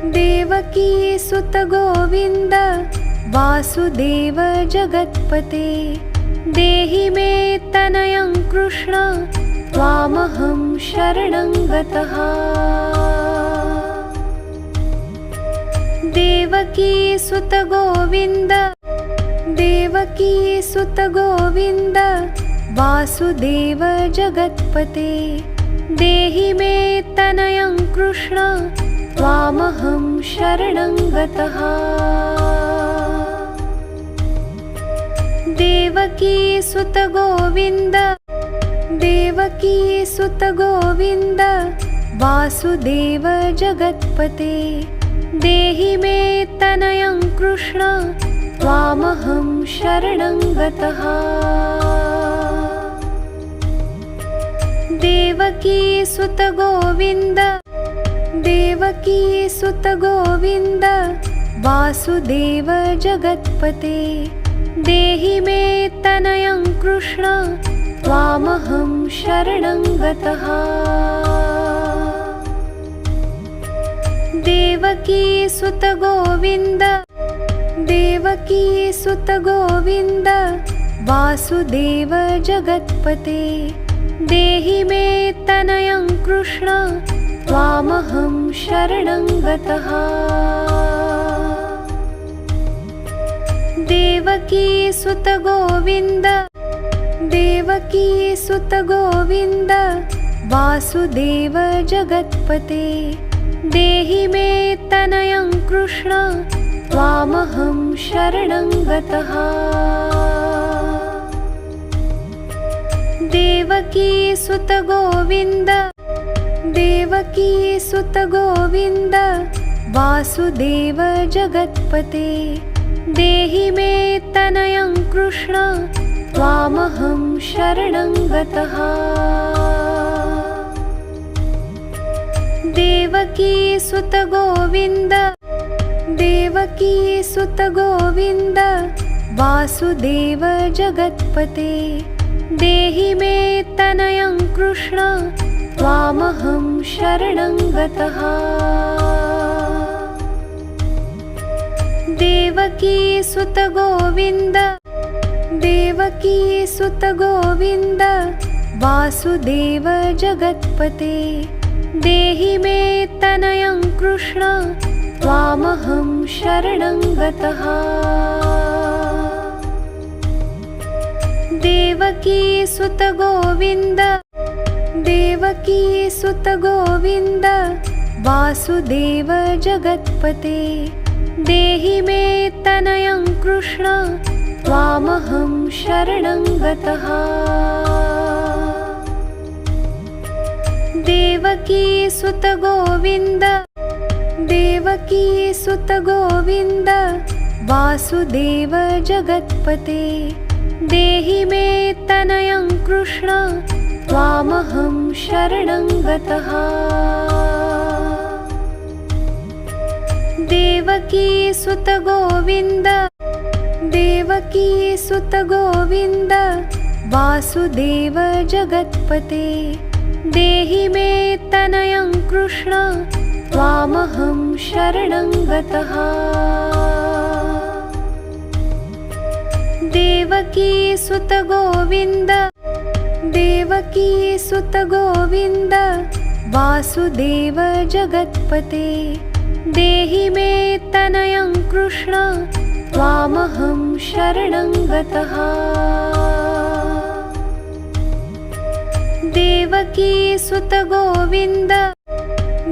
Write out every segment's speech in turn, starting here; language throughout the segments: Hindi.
देवकी सुत गोविंद वासुदेव जगत्पते देहि मे तनयं कृष्ण त्वामहं शरणं गतः। देवकी सुत गोविंद देवकी सुत गोविंद वासुदेव जगत्पते देहि मे तनयं कृष्ण त्वामहं शरणं गतः। देवकी सुत गोविंद देवकी सुत गोविंद वासुदेव जगत्पते देहि मे तनयं कृष्ण त्वामहं शरणं गतः। देवकी सुत गोविंद देवकी सुत गोविंद वासुदेव जगत्पते देहि मे तनयं कृष्ण त्वामहं शरणं गतः। देवकी सुत गोविंद देवकी सुत गोविंद वासुदेव जगत्पते देहि मे तनयं कृष्ण त्वामहं शरणं गतः। देवकी सुत गोविंद देवकी सुत गोविंद वासुदेव जगत्पते देहि मे तनयं कृष्ण त्वामहं शरणं गतः। देवकी सुत गोविंद देवकी सुत गोविंद वासुदेव जगत्पते देहि मे तनयं कृष्ण त्वामहं शरणं गतः। देवकी सुत गोविंद देवकी सुत गोविंद वासुदेव जगत्पते देहि मे तनयं कृष्ण त्वामहं शरणं गतः। देवकी सुत गोविंद देवकी सुत गोविंद वासुदेव जगत्पते देहि मे तनयं कृष्ण त्वामहं शरणं गतः। देवकी सुत गोविंद देवकी सुत गोविंद वासुदेव जगत्पते देहि मे तनयं कृष्ण त्वामहं शरणं गतः। देवकी सुत गोविंद देवकी सुत गोविंद वासुदेव जगत्पते देहि मे तनयं कृष्ण त्वामहं शरणं गतः। देवकी सुत गोविंद देवकी सुत गोविंद वासुदेव जगत्पते देहि मे तनयं कृष्ण त्वामहं शरणं गतः। देवकी सुत गोविंद देवकी सुत गोविंद वासुदेव जगत्पते देहि मे तनयं कृष्ण त्वामहं शरणं गतः। देवकी सुत गोविंद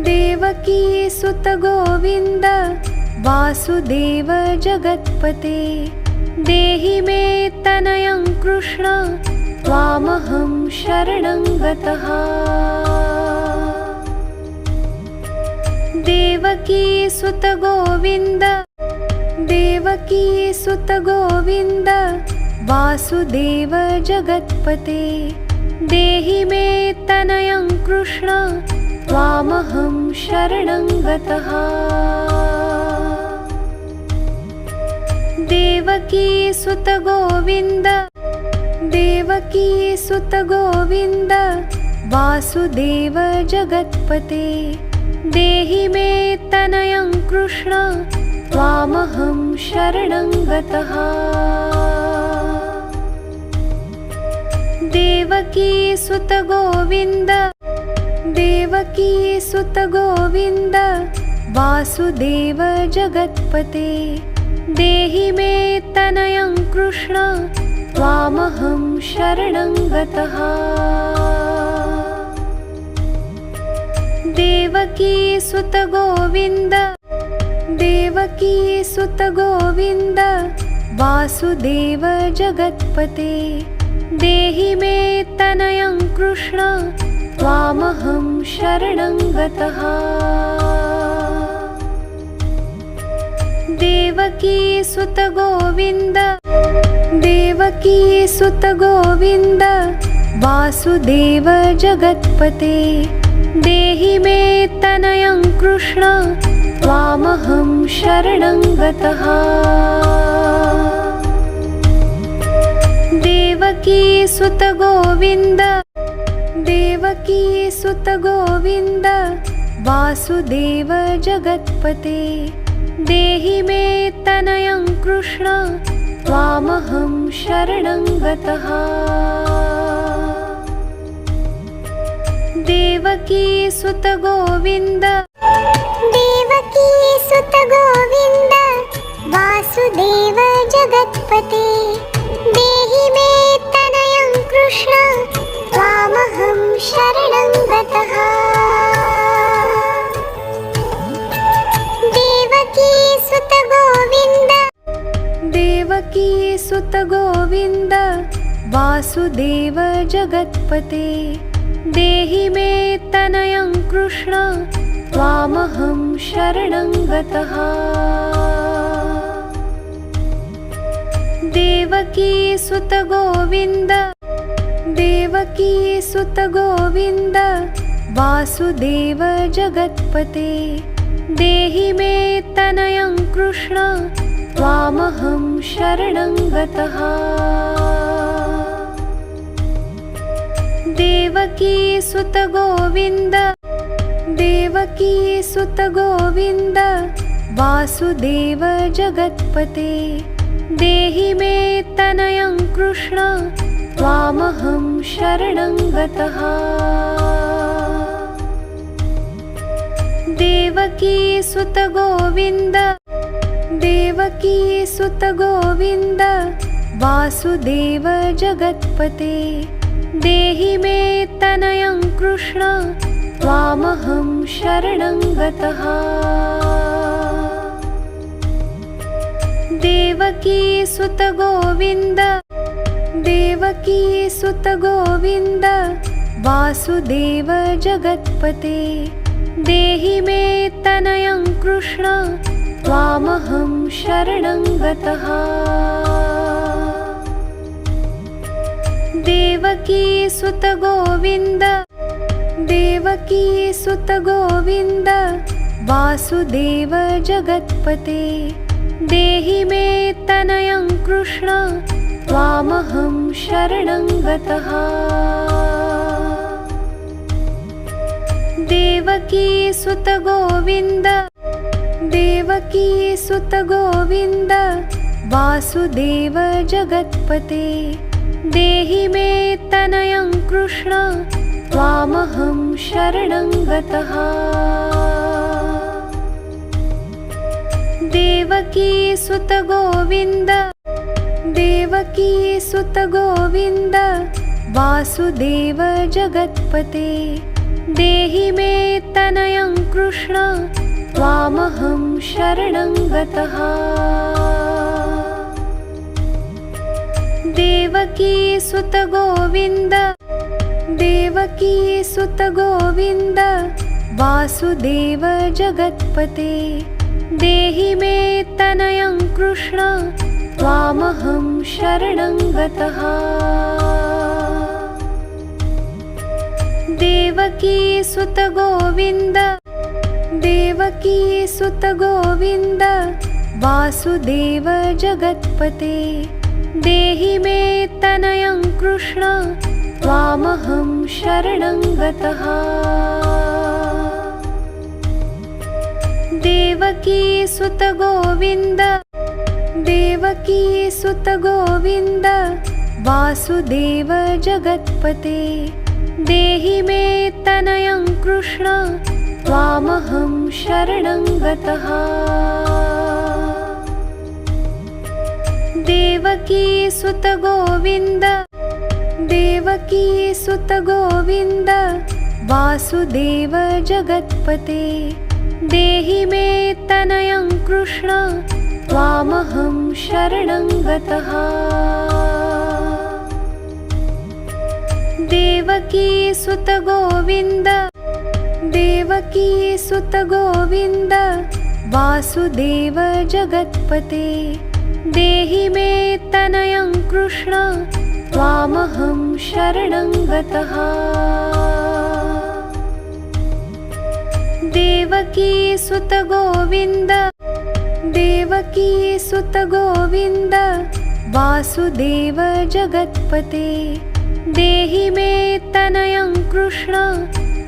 देवकी सुत गोविंद वासुदेव जगत्पते देहि मे तनयं कृष्ण त्वामहं शरणं गतः। देवकी सुत गोविंद देवकी सुत गोविंद वासुदेव जगत्पते देहि मे तनयं कृष्ण त्वामहं शरणं गतः। देवकी सुत गोविंद देवकी सुत गोविंद वासुदेव जगत्पते देहि मे तनयं कृष्ण त्वामहं शरणं गतः। देवकी सुत गोविन्द देवकी सुत गोविन्द वासुदेव जगत्पते देहि मे तनयं कृष्ण त्वामहं शरणं गतः। देवकी सुत गोविन्द देवकी सुत गोविन्द वासुदेव जगत्पते देहि मे तनयं कृष्ण त्वामहं शरणं गतः। देवकी सुत गोविन्द देवकी सुत गोविन्द वासुदेव जगत्पते देहि मे तनयं कृष्ण त्वामहं शरणं गतः। देवकी सुत गोविन्द देवकी सुत गोविन्द वासुदेव जगत्पते देहि मे तनयं कृष्ण त्वामहं शरणं गतः। देवकी सुत गोविन्द देवकी सुत गोविन्द वासुदेव जगत्पते देहि मे तनयं कृष्ण त्वामहं शरणं गतः। देवकी सुत गोविन्द देवकी सुत गोविन्द वासुदेव जगत्पते देहि मे तनयं कृष्ण त्वामहं शरणं गतः। देवकी सुत गोविन्द देवकी सुत गोविन्द वासुदेव जगत्पते देहि मे तनयं कृष्ण त्वामहं शरणं गतः। देवकी सुत गोविन्द देवकी सुत गोविन्द वासुदेव जगत्पते देहि मे तनयं कृष्ण त्वामहं शरणं गतः। देवकी सुत गोविन्द देवकी सुत गोविन्द वासुदेव जगत्पते देहि मे तनयं कृष्ण त्वामहं शरणं गतः। देवकी सुत गोविन्द देवकी सुत गोविन्द वासुदेव जगत्पते देहि मे तनयं कृष्ण त्वामहं शरणं गतः। देवकी सुत गोविन्द देवकी सुत गोविन्द वासुदेव जगत्पते देहि मे तनयं कृष्ण त्वामहं शरणं गतः। देवकी सुत गोविन्द देवकी सुत गोविन्द वासुदेव जगत्पते देहि मे तनयं कृष्ण त्वामहं शरणं गतः। देवकी सुत गोविन्द देवकी सुत गोविन्द वासुदेव जगत्पते देहि मे तनयं कृष्ण त्वामहं शरणं गतः। देवकी सुत गोविन्द देवकी सुत गोविन्द वासुदेव जगत्पते देहि मे तनयं कृष्ण त्वामहं शरणं गतः। देवकी सुत गोविन्द देवकी सुत गोविन्द वासुदेव जगत्पते देहि मे तनयं कृष्ण त्वामहं शरणं गतः। देवकी देवकी सुत गोविन्द देवकी सुत गोविन्द वासुदेव जगत्पते देहि मे तनयं कृष्ण त्वामहं शरणं गतः देवकी सुत गोविन्द देवकी सुत गोविन्द वासुदेव जगत्पते देहि मे तनयं कृष्ण त्वामहं शरणं गतः देवकी सुत गोविन्द देवकी सुत गोविन्द वासुदेव जगत्पते देहि मे तनयं कृष्ण त्वामहं शरणं गतः देवकी सुत गोविन्द देवकी सुत गोविन्द वासुदेव जगत्पते देहि मे तनयं कृष्ण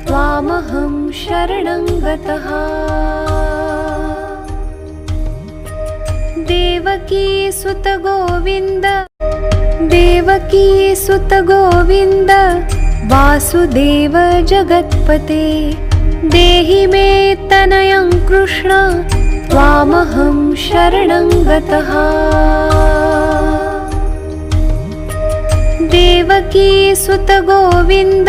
त्वामहं शरणं गतः देवकी सुत गोविन्द देवकी सुत गोविन्द वासुदेव जगत्पते देहि मे तनयं कृष्ण त्वामहं शरणं गतः देवकी सुत गोविन्द